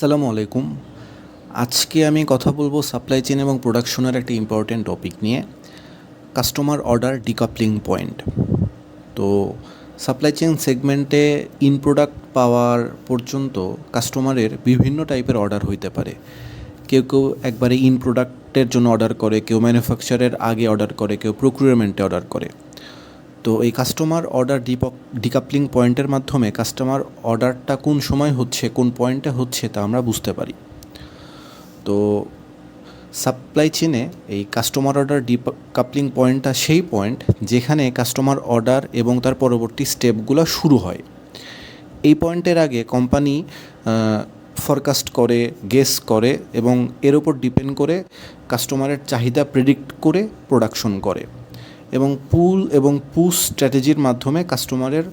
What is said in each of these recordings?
আসসালামু আলাইকুম। আজকে আমি কথা বলবো সাপ্লাই চেইন এবং প্রোডাকশনের একটা ইম্পর্টেন্ট টপিক নিয়ে, কাস্টমার অর্ডার ডিকাপলিং পয়েন্ট। তো সাপ্লাই চেইন সেগমেন্টে ইন প্রোডাক্ট পাওয়ার পর্যন্ত কাস্টমারের বিভিন্ন টাইপের অর্ডার হইতে পারে। কেউ কেউ একবারে ইন প্রোডাক্টের জন্য অর্ডার করে, কেউ ম্যানুফ্যাকচারের আগে অর্ডার করে, কেউ প্রোকিউরমেন্টে অর্ডার করে। তো এই কাস্টমার অর্ডার ডিকাপলিং পয়েন্টের মাধ্যমে কাস্টমার অর্ডারটা কোন সময় হচ্ছে, কোন পয়েন্টে হচ্ছে তা আমরা বুঝতে পারি। তো সাপ্লাই চেনে এই কাস্টমার অর্ডার ডিকাপলিং পয়েন্টটা সেই পয়েন্ট যেখানে কাস্টমার অর্ডার এবং তার পরবর্তী স্টেপগুলো শুরু হয়। এই পয়েন্টের আগে কোম্পানি ফরকাস্ট করে, গেস করে এবং এর উপর ডিপেন্ড করে কাস্টমারের চাহিদা প্রেডিক্ট করে প্রোডাকশন করে এবং পুল এবং পুশ স্ট্র্যাটেজির মাধ্যমে কাস্টমারের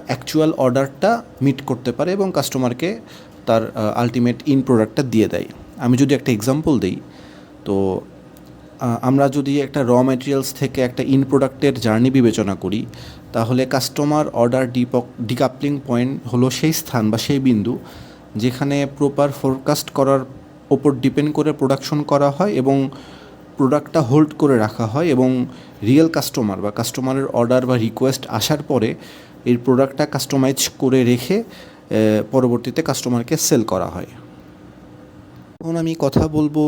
অ্যাকচুয়াল অর্ডারটা মিট করতে পারে এবং কাস্টমারকে তার আলটিমেট ইন প্রোডাক্টটা দিয়ে দেয়। আমি যদি একটা এক্সাম্পল দিই, তো আমরা যদি একটা র ম্যাটেরিয়ালস থেকে একটা ইন প্রোডাক্টের জার্নি বিবেচনা করি, তাহলে কাস্টমার অর্ডার ডিকাপলিং পয়েন্ট হলো সেই স্থান বা সেই বিন্দু যেখানে প্রপার ফোরকাস্ট করার ওপর ডিপেন্ড করে প্রোডাকশন করা হয় এবং প্রোডাক্টটা হোল্ড করে রাখা হয় এবং রিয়েল কাস্টমার বা কাস্টমারের অর্ডার বা রিকোয়েস্ট আসার পরে এই প্রোডাক্টটা কাস্টমাইজ করে রেখে পরবর্তীতে কাস্টমারকে সেল করা হয়। এখন আমি কথা বলবো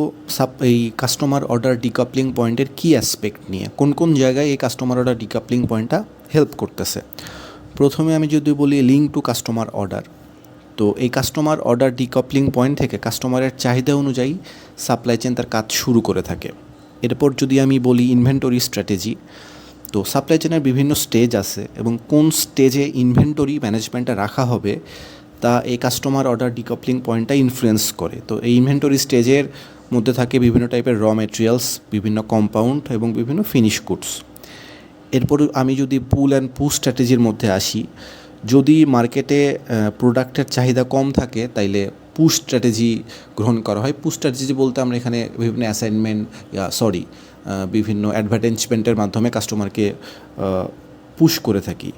এই কাস্টমার অর্ডার ডিকাপলিং পয়েন্টের কী অ্যাসপেক্ট নিয়ে, কোন কোন জায়গায় এই কাস্টমার অর্ডার ডিকাপলিং পয়েন্টটা হেল্প করতেছে। প্রথমে আমি যদি বলি লিঙ্ক টু কাস্টমার অর্ডার, তো এই কাস্টমার অর্ডার ডিকাপলিং পয়েন্ট থেকে কাস্টমারের চাহিদা অনুযায়ী সাপ্লাই চেন তার কাজ শুরু করে থাকে। এরপর যদি আমি বলি ইনভেন্টরি স্ট্র্যাটেজি, তো সাপ্লাই চেনের বিভিন্ন স্টেজ আছে এবং কোন স্টেজে ইনভেন্টরি ম্যানেজমেন্টটা রাখা হবে তা এই কাস্টমার অর্ডার ডিকাপলিং পয়েন্টটা ইনফ্লুয়েন্স করে। তো এই ইনভেন্টরি স্টেজের মধ্যে থাকে বিভিন্ন টাইপের র ম্যাটেরিয়ালস, বিভিন্ন কম্পাউন্ড এবং বিভিন্ন ফিনিশ গুডস। এরপর আমি যদি পুল অ্যান্ড পুশ স্ট্র্যাটেজির মধ্যে আসি, যদি মার্কেটে প্রোডাক্টের চাহিদা কম থাকে তাইলে পুশ স্ট্র্যাটেজি গ্রহণ করা হয়। পুশ স্ট্র্যাটেজি বলতে আমরা এখানে বিভিন্ন বিভিন্ন অ্যাডভার্টাইজমেন্টের মাধ্যমে কাস্টমারকে পুশ করে থাকি।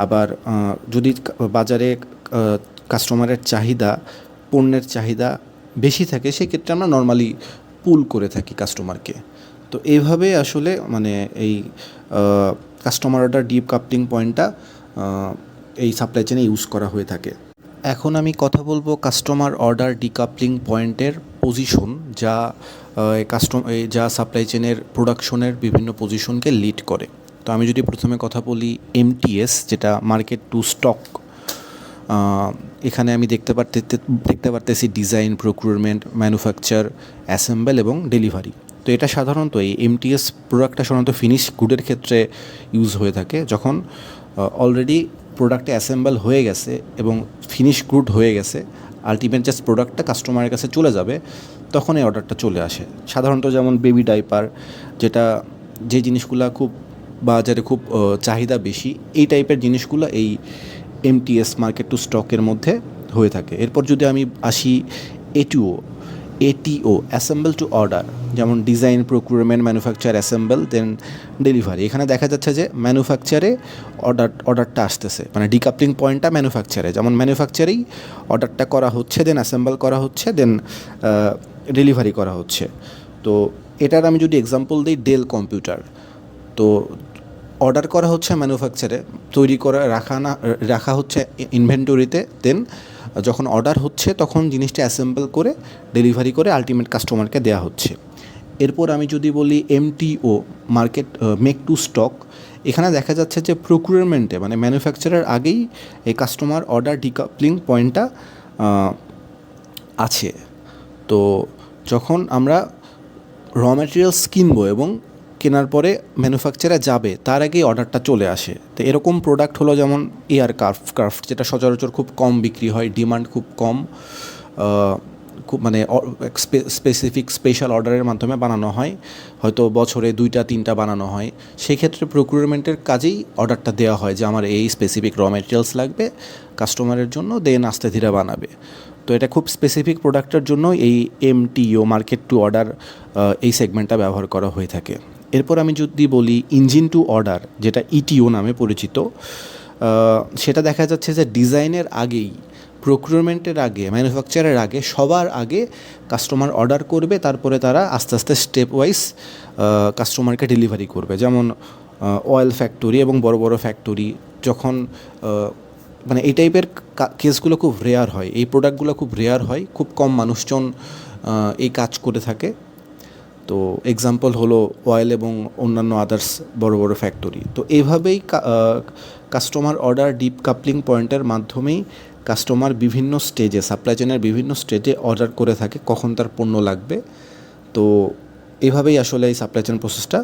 আবার যদি বাজারে কাস্টমারের চাহিদা, পণ্যের চাহিদা বেশি থাকে, সেক্ষেত্রে আমরা নর্মালি পুল করে থাকি কাস্টমারকে। তো এইভাবে আসলে এই কাস্টমার অর্ডার ডিকাপলিং পয়েন্টটা এই সাপ্লাই চেনে ইউজ করা হয়ে থাকে। এখন আমি কথা বলবো কাস্টমার অর্ডার ডিকাপলিং পয়েন্টের পজিশন, যা সাপ্লাই চেনের প্রোডাকশনের বিভিন্ন পজিশনকে লিড করে। তো আমি যদি প্রথমে কথা বলি এমটিএস, যেটা মার্কেট টু স্টক, এখানে আমি দেখতে পারতেছি ডিজাইন, প্রোকিউরমেন্ট, ম্যানুফ্যাকচার, অ্যাসেম্বল এবং ডেলিভারি। তো এটা সাধারণত এই এমটিএস প্রোডাক্টটা সাধারণত ফিনিশ গুডের ক্ষেত্রে ইউজ হয়ে থাকে। যখন অলরেডি প্রোডাক্টে অ্যাসেম্বল হয়ে গেছে এবং ফিনিশ গুড হয়ে গেছে, আলটিমেট জাস্ট প্রোডাক্টটা কাস্টমারের কাছে চলে যাবে, তখন এই অর্ডারটা চলে আসে। সাধারণত যেমন বেবি ডাইপার, যে জিনিসগুলো খুব বাজারে খুব চাহিদা বেশি, এই টাইপের জিনিসগুলো এই এমটিএস মার্কেট টু স্টকের মধ্যে হয়ে থাকে। এরপর যদি আমি আসি এটিও অ্যাসেম্বল টু অর্ডার, যেমন ডিজাইন, প্রোকিউরমেন্ট, ম্যানুফ্যাকচার, অ্যাসেম্বল, দেন ডেলিভারি। এখানে দেখা যাচ্ছে যে ম্যানুফ্যাকচারে অর্ডারটা আসতেছে, ডিকাপলিং পয়েন্টটা ম্যানুফ্যাকচারে, যেমন ম্যানুফ্যাকচারেই অর্ডারটা করা হচ্ছে, দেন অ্যাসেম্বল করা হচ্ছে, দেন ডেলিভারি করা হচ্ছে। তো এটার আমি যদি এক্সাম্পল দিই, ডেল কম্পিউটার, তো অর্ডার করা হচ্ছে ম্যানুফ্যাকচারে, তৈরি করে রাখা হচ্ছে ইনভেন্টরিতে, দেন যখন অর্ডার হচ্ছে তখন জিনিসটা অ্যাসেম্বল করে ডেলিভারি করে আলটিমেট কাস্টমারকে দেওয়া হচ্ছে। এরপর আমি যদি বলি MTO, market make to stock, এখানে দেখা যাচ্ছে যে প্রোকিউরমেন্টে ম্যানুফ্যাকচারের আগেই এই কাস্টমার অর্ডার ডিকাপলিং পয়েন্টটা আছে। তো যখন আমরা র ম্যাটেরিয়ালস কিনবো এবং কেনার পরে ম্যানুফ্যাকচারে যাবে, তার আগেই অর্ডারটা চলে আসে। তো এরকম প্রোডাক্ট হলো যেমন এয়ারক্রাফট, যেটা সচরাচর খুব কম বিক্রি হয়, ডিমান্ড খুব কম, খুব স্পেশাল অর্ডারের মাধ্যমে বানানো হয়, হয়তো বছরে 2-3টা বানানো হয়। সেই ক্ষেত্রে প্রোকিউরমেন্টের কাজেই অর্ডারটা দেওয়া হয় যে আমার এই স্পেসিফিক র ম্যাটেরিয়ালস লাগবে কাস্টমারের জন্য, দেন আস্তে ধীরে বানাবে। তো এটা খুব স্পেসিফিক প্রোডাক্টের জন্য এই এমটিও, মার্কেট টু অর্ডার, এই সেগমেন্টটা ব্যবহার করা হয়ে থাকে। এরপর আমি যদি বলি ইঞ্জিন টু অর্ডার, যেটা ইটিও নামে পরিচিত, সেটা দেখা যাচ্ছে যে ডিজাইনের আগেই প্রক্রিয়রমেন্টের আগে, ম্যানুফ্যাকচারের আগে সবার আগে কাস্টমার অর্ডার করবে, তারপরে তারা আস্তে আস্তে স্টেপ ওয়াইজ কাস্টমারকে ডেলিভারি করবে। যেমন অয়েল ফ্যাক্টরি এবং বড় বড় ফ্যাক্টরি যখন মানে এই টাইপের কেসগুলো খুব রেয়ার হয়, এই প্রোডাক্টগুলো খুব রেয়ার হয়, খুব কম মানুষজন এই কাজ করে থাকে। তো এক্সাম্পল হলো অয়েল এবং অন্যান্য আদার্স বড় বড় ফ্যাক্টরি। তো এইভাবেই কাস্টমার অর্ডার ডিপ কাপলিং পয়েন্টের মাধ্যমেই কাস্টমার বিভিন্ন স্টেজে, সাপ্লাই চেনের বিভিন্ন স্টেজে অর্ডার করে থাকে কখন তার পণ্য লাগবে। তো এভাবেই আসলে এই সাপ্লাই চেন প্রসেসটা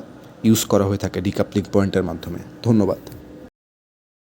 ইউজ করা হয়ে থাকে ডিকাপলিং পয়েন্টের মাধ্যমে। ধন্যবাদ।